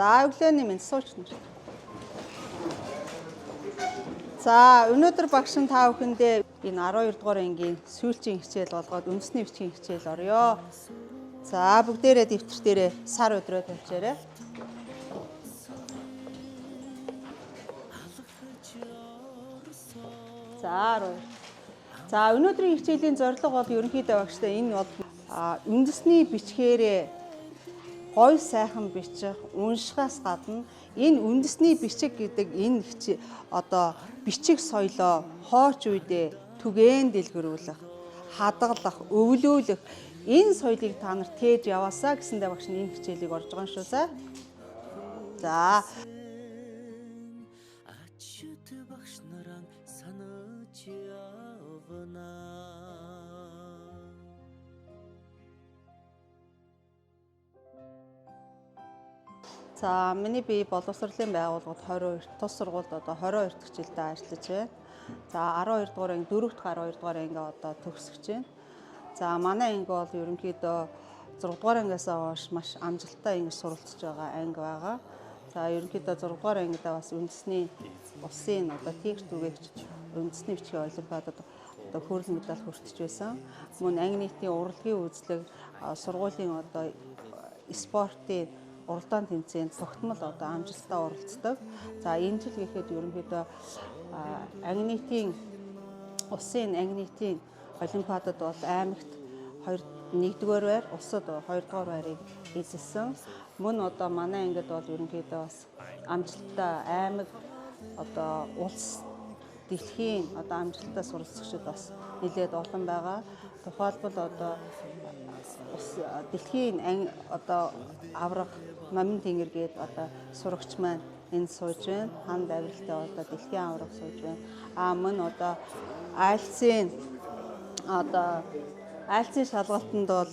За өглөөний минь суучна. За өнөөдөр багшин та бүхэндээ энэ 12 дугаар ангийн сүүлчийн хичээл болгоод үндэсний бичгийн хичээл орё. За бүгдээрээ дэвтэр дээрээ сар өдрөө тавьчаарай. За өнөөдрийн хичээлийн зорилго бол ерөнхийдөө багштай энэ бол үндэсний бичгээрээ гоё сайхан бичих, уншихаас гадна энэ үндэсний бичиг гэдэг энэ бичиг соёлоо хооч үедээ түгээн дэлгэрүүлэх, хадгалах, өвлүүлэх энэ соёлыг та нарт тээж яваасаа гэсэндээ багш энэ хичээлийг орж байгаа юм шүү сай. За. За миний бие боловсролын байгууллагад 22 тус сургуульд 22 дахь жилдээ ажиллаж байна. За 12 дугаар анги 4 дахь 12 дугаар анги төгсөж байна. За манай анги бол ерөнхийдөө 6 дугаар ангиас хойш маш амжилттай ингэ суралцж байгаа анги байгаа. За ерөнхийдөө 6 дугаар ангидаа бас үндэсний улсын тийгч түгээгч үндэсний бичгийн олимпиадад хүрэл медаль хүртэж байсан. Мөн анги нийтийн урлагийн үзлэг сургуулийн спортын уралдаан тэмцээнд тогтмол амжилттай оролцдог. За энэ жил гэхэд ерөнхийдөө анги нийтийн улсын анги нийтийн олимпиадад бол аймагт 1-р байр, улсад 2-р байрыг эзэлсэн. Мөн манай ангид бол ерөнхийдөө бас амжилттай аймаг улс дэлхийн амжилттай суралцагчид бас нэлээд олон байгаа. Тухайлбал дэлхийн авраг Номин Тэнгэр гээд сурагч маань энд сууж байна. Ханд авиралтай дэлхийн авраг сууж байна. Мөн айлцын шалгалтанд бол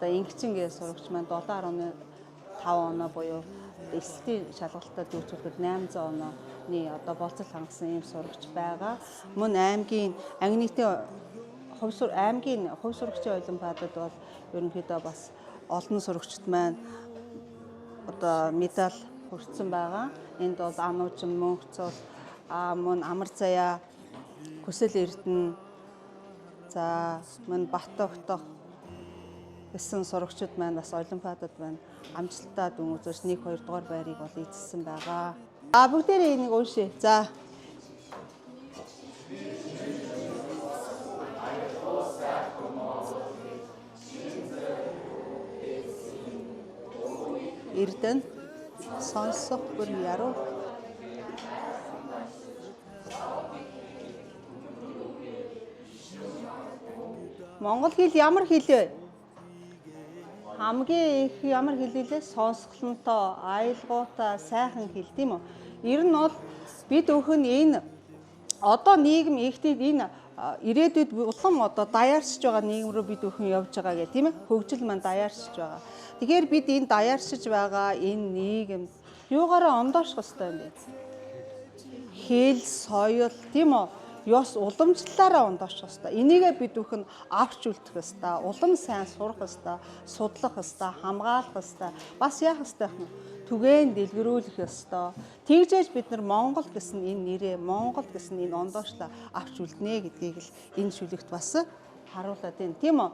ингэчин гээд сурагч маань 7.5 оноо буюу эсэлтийн шалгалтад дүүцүүлэхэд 800 онооны болцол хангасан ийм сурагч байгаа. Мөн аймгийн анги нийтийн хувь сурагчийн олимпиадад бол ерөнхийдөө бас олон сурагчид маань медаль хүртсэн байгаа. Энд бол Ануужин, Мөнхцөл, мөн Амар Заяа, Хүсэл Эрдэнэ, за мөн Бат Өгтөх гэсэн сурагчид маань бас олимпиадад байна амжилттай дүн үзэж 1-2 дугаар байрыг бол эзэлсэн байгаа. Бүгдээрээ энийг уншъя. За. Эрдэнэ сонсох бүр яруу. Монгол хэл ямар хэл вэ? Хамгийн их ямар хэл вэ? Сонсголонтой, аялгаутай, сайхан хэл тийм үү? Ер нь бол бид өхөн энэ нийгэм ихтэй энэ ирээдүйд улам даяаршиж байгаа нийгэм рүү бид өхөн явж байгаа гэх тийм ээ? Хөгжил маань даяаршиж байгаа. Тэгэхээр бид энэ даяаршиж байгаа энэ нийгэм юугаараа ондоошох ёстой юм бэ? Хэл, соёл тийм үү? Ёс уламжлалаараа ондоошох ёстой. Энийгээ бид бүхэн авч үлдэх ёстой. Улам сайн сурах ёстой, судлах ёстой, хамгаалах ёстой. Бас яах ёстой юм? Түгээн дэлгэрүүлэх ёстой. Тэгжээж бид нар Монгол гэсэн энэ нэрээ, Монгол гэсэн энэ ондоошлоо авч үлднэ гэдгийг л энэ шүлэгт бас харуулад байна. Тийм үү?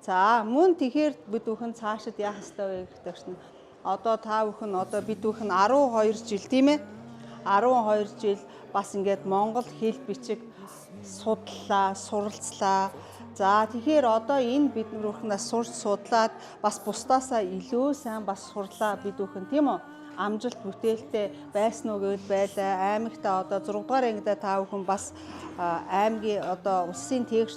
За мөн тэгэхээр бид бүхэн цаашид яах ёстой вэ гэхдээ чинь та бүхэн бид бүхэн 12 жил тийм ээ? 12 жил бас ингээд монгол хэл бичиг судлаа, суралцлаа. За тэгэхээр энэ бид бүхнээс сурч судлаад бас бусдаасаа илүү сайн бас сурлаа бид бүхэн тийм үү? Амжилт бүтээлтэй байсан уу гэвэл байлаа. Аймагтаа 6 дугаар ангидаа та бүхэн бас аймгийн улсын тээгч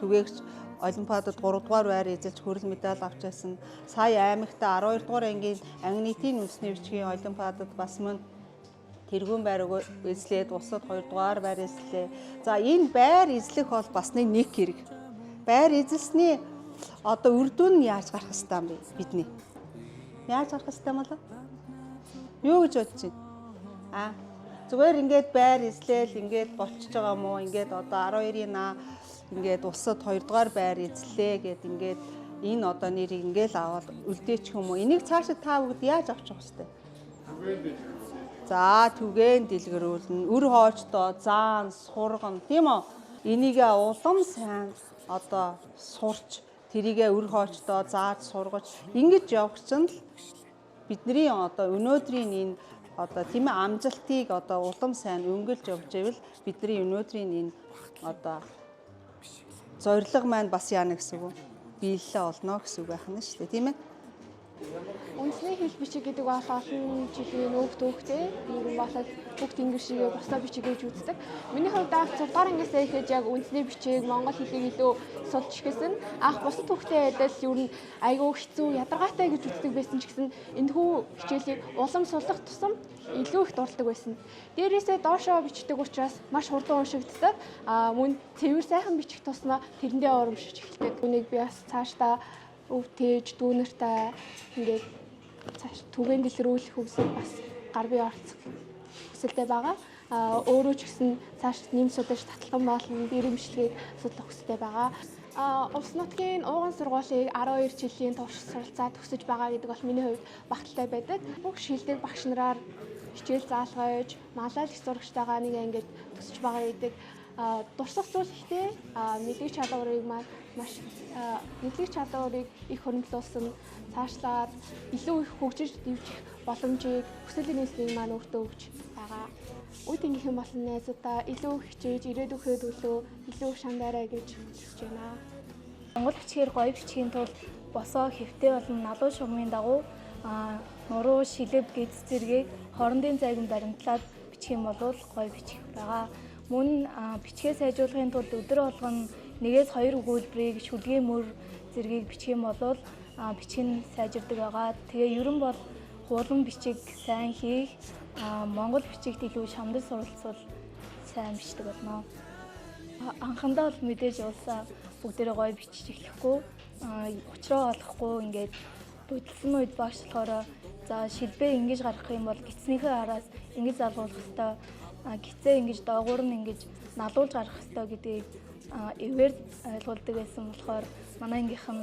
түгээгч олимпиадад 3 дугаар байр эзэлж хүрэл медаль авчаасан. Сая аймагтаа 12 дугаар ангийн анги нийтийн үндэсний бичгийн олимпиадад бас мөн тэргүүн байр эзлээд улсад 2 дугаар байр эзлээ. За энэ байр эзлэх бол бас нэг хэрэг. Байр эзэлсний үр дүн нь яаж гарах ёстой юм бэ бидний? Яаж гарах ёстой юм бол? Юу гэж бодож байна? Зүгээр ингээд байр эзлээл ингээд болчихж байгаа юм уу? Ингээд 12-ийн ингээд улсад 2 дугаар байр эзлээ гэд ингээд энэ нэрийг ингээл аваад үлдээчих юм уу? Энийг цаашид та бүгд яаж авчих вэ? За түгээн дэлгэрүүлнэ. Үр хоочдоо заан сургана тийм үү? Энийгээ улам сайн одоо сурч тэрийгээ үр хоочдоо зааж сургаж ингэж явах чинь л бидний одоо өнөөдрийн энэ одоо тийм ээ амжилтыг одоо улам сайн өнгөлж явж байвал бидний өнөөдрийн энэ одоо зорилго маань бас яана гэсэн үг биелэлээ олно гэсэн үг байх нь шүү дээ тийм ээ. Үндэсний хэл бичиг гэдэг бол олон жилийн өв төвхтэй ер нь болоод бүгд ингэ шигээ босоо бичиг гэж үздэг. Миний хувьд 6 дугаар ангиасаа ихэд яг үндэсний бичиг монгол хэлийг илүү судалж эхэлсэн. Анх бусад төвхтэй байдал ер нь айгүй хэцүү ядаргаатай гэж үздэг байсан ч гэсэн энэхүү хичээлийг улам суллах тусам илүү их дурддаг байсан. Дээрээсээ доошоо бичдэг учраас маш хурдан уншигддаг. Мөн цэвэр сайхан бичих тусмаа тэрэндээ урамшиж эхэлдэг. Үнийг би бас цаашдаа өвтөж дүүнертэй ингээд цааш түгээн дэлгэрүүлэх хүсэл бас гар бие оролцох хүсэлтэй байгаа. Өөрөө ч гэсэн цааш нэм судалж татлаган болно, бэрэмжлэгийг судлах хүсэлтэй байгаа. Улс нутгийн ууган сургуулийг 12 жилийн турш суралцаад төгсөж байгаа гэдэг бол миний хувьд багталтай байдаг. Бүх шилдэг багш нараар хичээл заалгаж, малаа их сурагчтайгаа нэг ингээд төсөж байгаа гэдэг. Дурсах зүйл ихтэй мэдлэг чадварыг мэдлэг чадварыг их хөрөнгөлүүлсэн цаашлаад илүү их хөгжиж дэвжих боломжийг хүсэл нийслэлийн маань өөртөө өгч байгаа. Үе тэнгийн болон найзуудаа илүү хичээж ирээдүйнээ төлөө илүү шандараа гэж хүсэж байна. Монгол бичгээр гоё бичгийн тулд босоо хэвтэй болон налуу шугамын дагуу нуруу шилэв гэц зэргийг хоорондын зайг баримтлаад бичих юм бол гоё бичих байгаа. Мөн бичгээ сайжруулахын тулд өдөр болгон 1-2 өгүүлбэрийг шүлгийн мөр зэргийг бичих юм бол бичих нь сайжирдаг байгаа. Тэгээ ерөн бол хуулан бичиг сайн хийх, монгол бичигт илүү шамдал суралцвал сайн бичдэг болно. Анхандаа бол мэдээж уулсаа бүгдээрээ гоё бичиж эхлэхгүй, учраа олохгүй ингээд дүйдэлсэн үед багшлахаараа за шилбээ ингэж гаргах юм бол гиснийхээ араас ингэж залгуулах ёстой. Гицээ ингэж доогуур нь ингэж налуулж гарах ёстой гэдгийг эвээр ойлгуулдаг байсан болохоор манай ангийнхан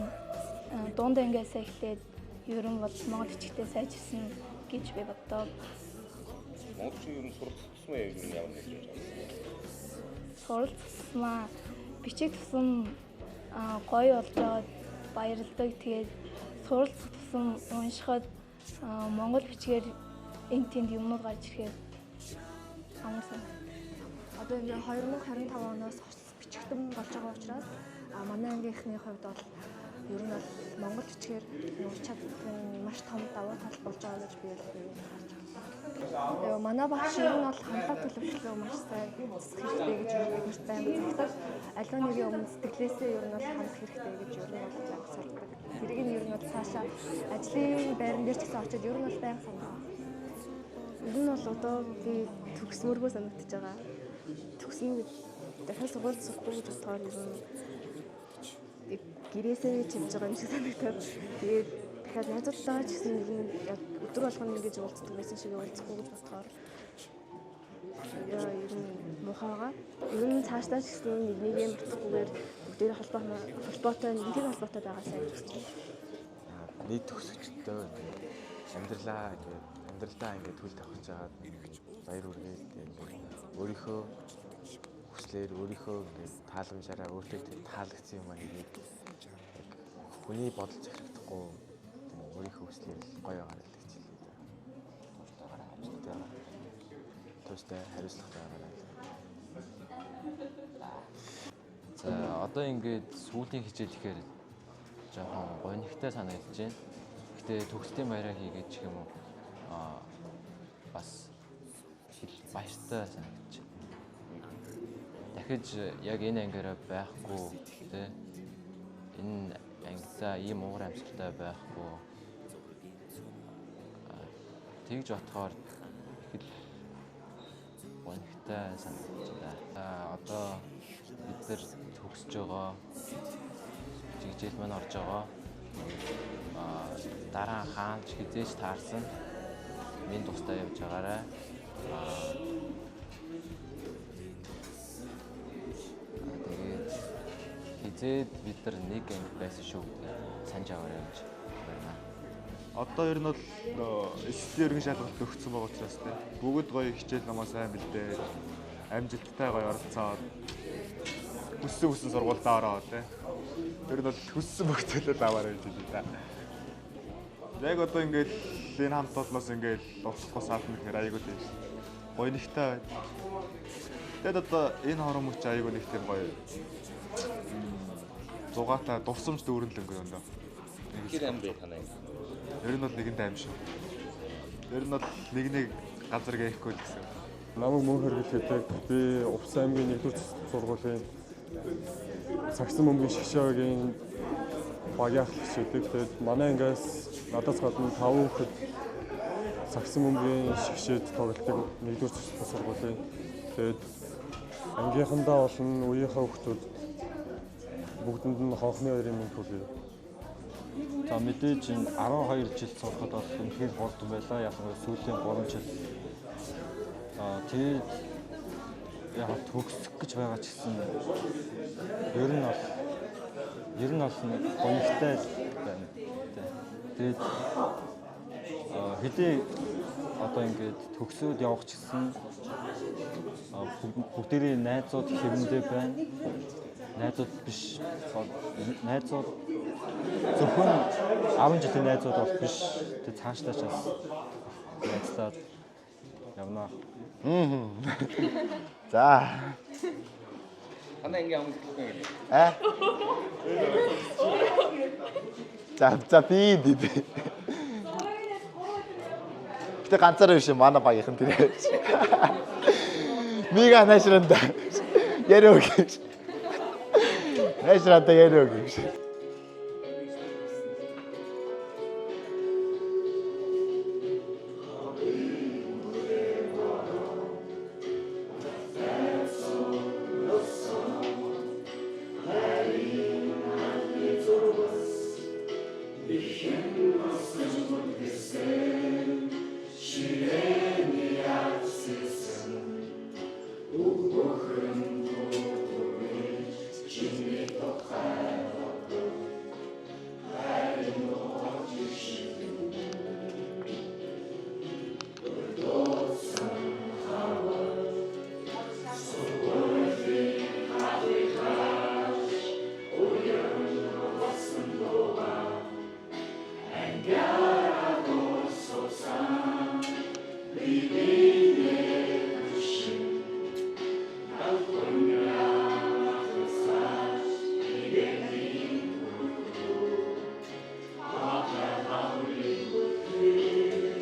дунд ангиас эхлээд ерөн бол монгол бичгтээ сайжирсан гэж би боддог. Монгол бичиг ер нь суралцах тусмаа яг юу ямар нэг юм байна? Суралцах тусмаа бичиг тусам гоё болж байгаад баярлдаг. Тэгээд суралцах тусам уншихад монгол бичгээр энд тэнд юмнууд гарч ирэхэд амарсан. Одоо ингээ 2025 оноос бичигтэн болж байгаа учраас манай ангийнхны хувьд бол ер нь бол монгол бичгээр ур чадвар маш том давуу тал болж байгаа гэж би харж байна. Манай багш ер нь бол хамтлаг төлөвшлөө маш сайн засах хэрэгтэй гэж биднэрт байнга зөвлөдөг. Аливаа нэгэн өмнө сэтгэлээсээ ер нь бол хандах хэрэгтэй гэж ер нь бол байнга сурдаг. Тэрийг нь ер нь бол цаашаа ажлын байран дээр ч гэсэн очиод ер нь бол байнга санаа. Ер нь бол одоо би төгсмөргөө санагдаж байгаа. Төгснө дахиад сургууль сурахгүй гэж бодохоор ер нь гэрээсээ чимж байгаа юм шиг санагдаад тэгээд дахиад найзуудтайгаа ч гэсэн яг өдөр болгоно ингэж уулздаг байсан шиг уулзахгүй гэж бодохоор ер нь муухай байгаа. Ер нь цаашдаа ч гэсэн нэгнийгээ мартахгүйгээр бүгдээрээ холбоотой нэгэн холбоотой байгаасаа гэж бодож байна. Нийт төгсөгчдөө амьдралаа ингээд төл тавхиж жагаад баяр үргээд өөрийнхөө хүслээр өөрийнхөө ингээд тааламжаараа өөртөө таалагдсан юм аа нэг хүний бодол захирагдахгүй өөрийнхөө хүслээр гоё агаар л гэж хэлээ. Тустай хариуцлагатай агаар. За одоо ингээд сүүлийн хичээл ихээр жоохон гонигтай санагдаж байна. Гэтэ төгслийн баяраа хийгээд ч юм уу бас баяртай санагдаж байна. Дахиж яг энэ ангиараа байхгүй тэ энэ ангидаа ийм уур амьсгалтай байхгүй тэгж бодохоор их гонигтай санагдаж байна. Одоо бид нар төгсөж байгаа хичээл маань орж байгаа. Дараа хаанч хизээж таарсан минь тустай явж байгаарай. Тэгээд хизээд бид нар нэг анги байсан шүү гэдэг санаж аваарай гэж байна. Одоо ер нь бол эслийн ерөнхий шалгалт өгсөн байгаа учраас те бүгд гоё хичээл намаа сайн бэлдээд амжилттай гоё оролцоод хүссэн сургуультай ороо те. Ер нь бол хүссэн бүгдээ аваарай гэж байна. Яг одоо ингээд энэ хамт олноос ингээд дуусахгүй саална гэхээр айгүй тийм гоё нэгтэй байна. Тэгэд одоо энэ хорон мөч айгүй нэг тийм гоё зугаатай дурсамж дүүрэнлэнгүй юм даа. Тэр амь бай танай. Ер нь бол нэгэндээ аим шүү. Ер нь бол нэг газар гээхгүй л гэсэн. Намайг мөн хэрэглэхэд би Увс аймгийн 1-р сургуулийн Сагсан бөмбөгийн шгшөөгийн багийн ахлагч гэдэг. Тэгээд манай ангиас надаас гадна 5 хүүхэд Сагсан бөмбөгийн шгшээд тоглодог 1-р сургуулийн. Тэгээд ангийнхандаа болон үеийнхээ хүүхдүүд бүгдэнд нь хонхны хоёрын мөнгө хүлээв. За мэдээж энэ 12 жил сурахад бол үнэхээр болдсон байлаа. Яг нь сүүлийн 3 жил. Тэгээд яг төгсөх гэж байгаа ч гэсэн ер нь бол гонигтай байна. Тэгээд хэдий одоо ингээд төгсөөд явах ч гэсэн бүгдээрээ найзууд хэвэндээ байна. Найзууд биш. Найзууд зөвхөн 10 жилийн найзууд бол биш. Тэг цаашлаач бас найзлаад явна. За. Танай ингээ амжилт хэлэх юм. За би. Гэтэ ганцаараа биш манай багийнхан тэр. Мига наашранда. Яриог. Наашранда яриог.